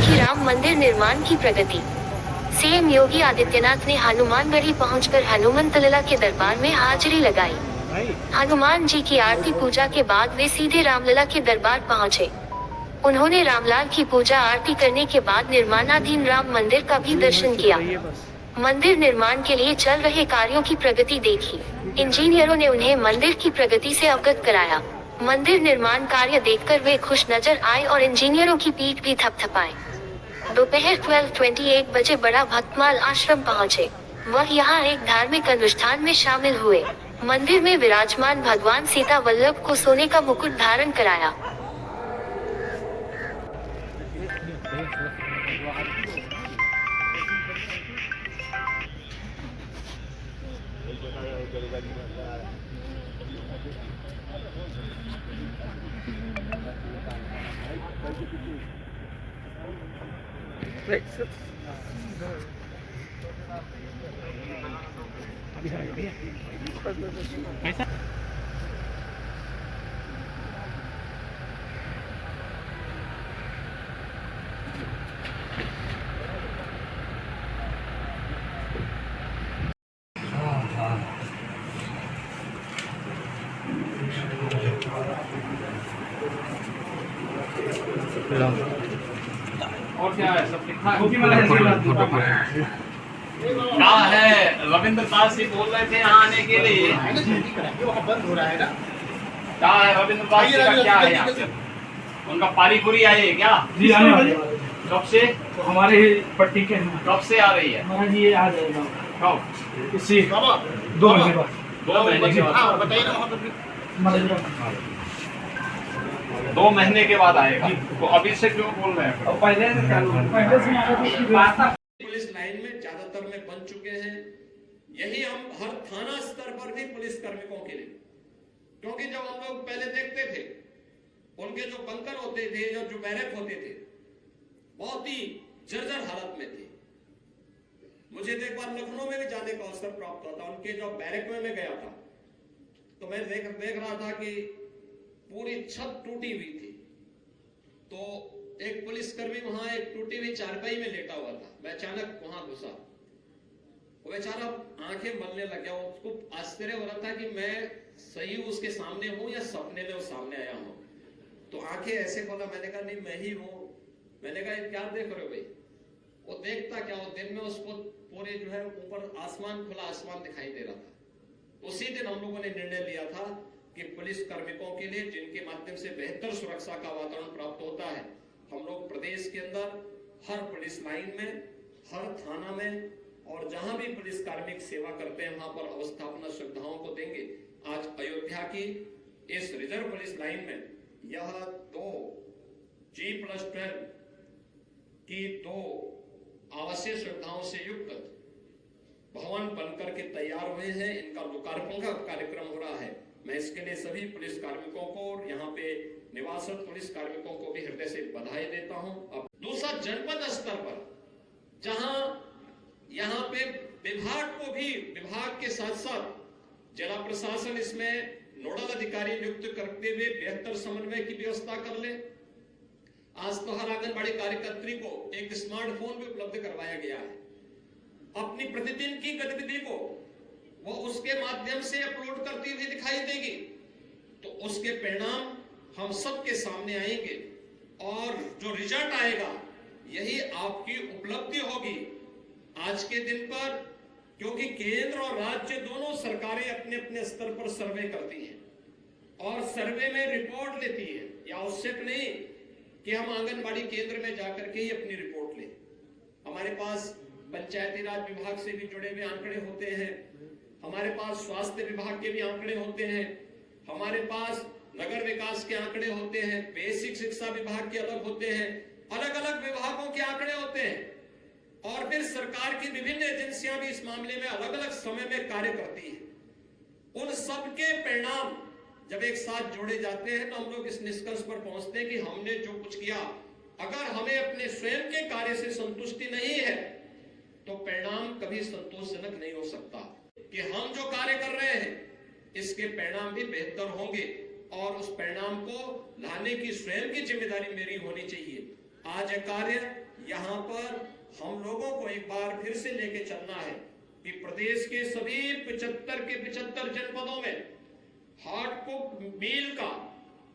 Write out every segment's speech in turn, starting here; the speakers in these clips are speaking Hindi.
देखी राम मंदिर निर्माण की प्रगति। सीएम योगी आदित्यनाथ ने हनुमानगढ़ी पहुंचकर हनुमंत लला के दरबार में हाजिरी लगाई। हनुमान जी की आरती पूजा के बाद वे सीधे रामलला के दरबार पहुंचे। उन्होंने रामलाल की पूजा आरती करने के बाद निर्माणाधीन राम मंदिर का भी दर्शन किया। मंदिर निर्माण के लिए चल रहे कार्यों की प्रगति देखी। इंजीनियरों ने उन्हें मंदिर की प्रगति से अवगत कराया। मंदिर निर्माण कार्य देखकर वे खुश नजर आए और इंजीनियरों की पीठ भी थपथपाई। दोपहर 12:28 बजे बड़ा भक्तमाल आश्रम पहुंचे। वह यहाँ एक धार्मिक अनुष्ठान में शामिल हुए। मंदिर में विराजमान भगवान सीता वल्लभ को सोने का मुकुट धारण कराया। और क्या है, सब ठीक ठाक? क्या है, रविंद्र दास जी बोल रहे थे यहाँ आने के लिए। बंद हो रहा है ना? क्या है रविंद्र दास जी का, क्या है यहाँ से? उनका पारी पूरी आई है क्या? जी आने वाली। कब से? तो हमारे पट्टी के कब से आ रही है? महाराज ये आ जाएगा कब? इसी 2 महीने बाद। 2 महीने के बाद? बताइए ना। 2 महीने के बाद आएगा। तो अभी से क्यों बोल रहे हैं? पहले से सुना था उसकी व्यवस्था पुलिस लाइन में ज्यादातर में बन चुके हैं। यही हम हर थाना स्तर पर भी पुलिस कार्मिकों के लिए, क्योंकि जब हम लोग पहले देखते थे उनके जो बंकर होते थे, जो बैरक होते थे, बहुत ही जर्जर हालत में थे। मुझे तो एक बार लखनऊ में भी जाने का अवसर प्राप्त हुआ था। उनके जो बैरक में मैं गया था तो मैं देख रहा था कि पूरी छत टूटी हुई थी। तो एक पुलिसकर्मी वहां एक टूटी हुई चारपाई में लेटा हुआ था। मैं अचानक वहां घुसा, वो बेचारा आंखें मलने लग गया। उसको आश्चर्य हो रहा था कि मैं सही उसके सामने हूं या सपने में वो सामने आया हूं। तो आंखें ऐसे खोला, मैंने कहा नहीं मैं ही हूं। मैंने कहा क्या देख रहे हो भाई? वो देखता क्या, वो दिन में उसको पूरे जो है ऊपर आसमान, खुला आसमान दिखाई दे रहा था। उसी दिन हम लोगों ने निर्णय लिया था कि पुलिस कार्मिकों के लिए, जिनके माध्यम से बेहतर सुरक्षा का वातावरण प्राप्त होता है, हम लोग प्रदेश के अंदर हर पुलिस लाइन में, हर थाना में और जहां भी पुलिस कार्मिक सेवा करते हैं वहां पर अवस्थापना सुविधाओं को देंगे। आज अयोध्या की इस रिजर्व पुलिस लाइन में यह 2 G+12 की 2 आवासीय सुविधाओं से युक्त भवन बनकर के तैयार हुए हैं। इनका लोकार्पण का कार्यक्रम हो रहा है। मैं इसके लिए सभी पुलिस कार्मिकों को और यहाँ पे निवासरत पुलिस कार्मिकों को भी हृदय से बधाई देता हूं। अब दूसरा, जनपद स्तर पर जहां यहाँ पे विभाग को भी, विभाग के साथ साथ जिला प्रशासन इसमें नोडल अधिकारी नियुक्त करते हुए बेहतर समन्वय की व्यवस्था कर ले। आज तो हर आंगनबाड़ी कार्यकर्त्री को एक स्मार्टफोन भी उपलब्ध करवाया गया है। अपनी प्रतिदिन की गतिविधि को वो उसके माध्यम से अपलोड करती हुई दिखाई देगी, तो उसके परिणाम हम सबके सामने आएंगे और जो रिजल्ट आएगा यही आपकी उपलब्धि होगी आज के दिन पर। क्योंकि केंद्र और राज्य दोनों सरकारें अपने अपने स्तर पर सर्वे करती हैं और सर्वे में रिपोर्ट लेती है। या आवश्यक नहीं कि हम आंगनबाड़ी केंद्र में जाकर के ही अपनी रिपोर्ट लें। हमारे पास पंचायती राज विभाग से भी जुड़े हुए आंकड़े होते हैं, हमारे पास स्वास्थ्य विभाग के भी आंकड़े होते हैं, हमारे पास नगर विकास के आंकड़े होते हैं, बेसिक शिक्षा विभाग के अलग होते हैं, अलग अलग विभागों के आंकड़े होते हैं। और फिर सरकार की विभिन्न एजेंसियां भी इस मामले में अलग अलग समय में कार्य करती हैं। उन सबके परिणाम जब एक साथ जोड़े जाते हैं तो हम लोग इस निष्कर्ष पर पहुंचते हैं कि हमने जो कुछ किया, अगर हमें अपने स्वयं के कार्य से संतुष्टि नहीं है तो परिणाम कभी संतोषजनक नहीं हो सकता। कि हम जो कार्य कर रहे हैं इसके परिणाम भी बेहतर होंगे और उस परिणाम को लाने की स्वयं की जिम्मेदारी मेरी होनी चाहिए। आज यह कार्य यहाँ पर हम लोगों को एक बार फिर से लेके चलना है कि प्रदेश के सभी 75 के 75 जनपदों में हार्टकुक मील का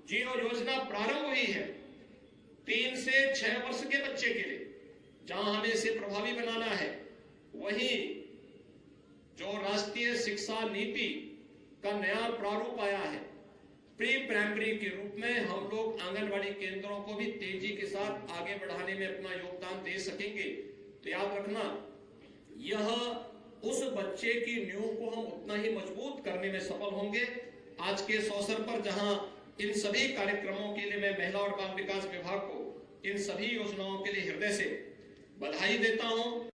जीरो योजना प्रारंभ हुई है। 3 से 6 वर्ष के बच्चे के लिए जहां हमें इसे प्रभावी बनाना है, वहीं जो राष्ट्रीय शिक्षा नीति का नया प्रारूप आया है, प्री प्राइमरी के रूप में हम लोग आंगनवाड़ी केंद्रों को भी तेजी के साथ आगे बढ़ाने में अपना योगदान दे सकेंगे। तो याद रखना, यह उस बच्चे की नींव को हम उतना ही मजबूत करने में सफल होंगे। आज के इस अवसर पर जहां इन सभी कार्यक्रमों के लिए मैं महिला और बाल विकास विभाग को इन सभी योजनाओं के लिए हृदय से बधाई देता हूं।